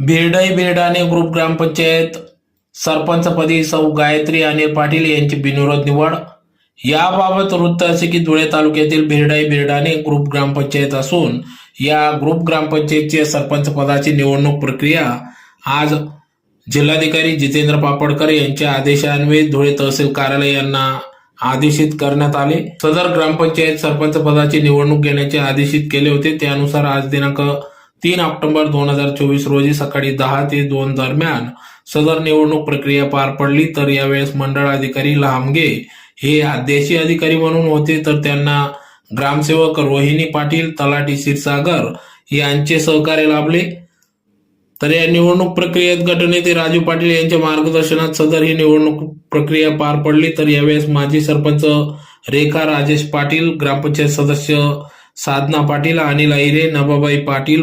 भिरडई बेरडाणे group ग्रामपंचायत सरपंचपदी सौ गायत्री अनिल पाटील यांची बिनविरोध निवड। याबाबत वृत्त असे की धुळे तालुक्यातील भिरडई बेरडाणे ग्रुप ग्रामपंचायत असून या ग्रुप ग्रामपंचायतच्या सरपंच पदाची निवडणूक प्रक्रिया आज जिल्हाधिकारी जितेंद्र पापडकर यांच्या आदेशान्वये धुळे तहसील कार्यालय यांना आदेशित करण्यात आले। सदर ग्रामपंचायत सरपंच पदाची निवडणूक घेण्याचे आदेशित केले होते। त्यानुसार आज दिनांक 3 ऑक्टोबर 2024 रोजी सकाळी 10 ते 2 दरम्यान सदर निवडणूक प्रक्रिया पार पडली। तर यावेळेस मंडळ अधिकारी लहामगे हे आदेशी अधिकारी म्हणून होते, तर त्यांना ग्रामसेवक रोहिणी पाटील, तलाठी क्षीरसागर यांचे सहकार्य लाभले। तर या निवडणूक प्रक्रियेत गटनेते राजू पाटील यांच्या मार्गदर्शनात सदर ही निवडणूक प्रक्रिया पार पडली। तर यावेळेस माजी सरपंच रेखा राजेश पाटील, ग्रामपंचायत सदस्य साधना पाटील, अनिल अहिरे, नभाबाई पाटील,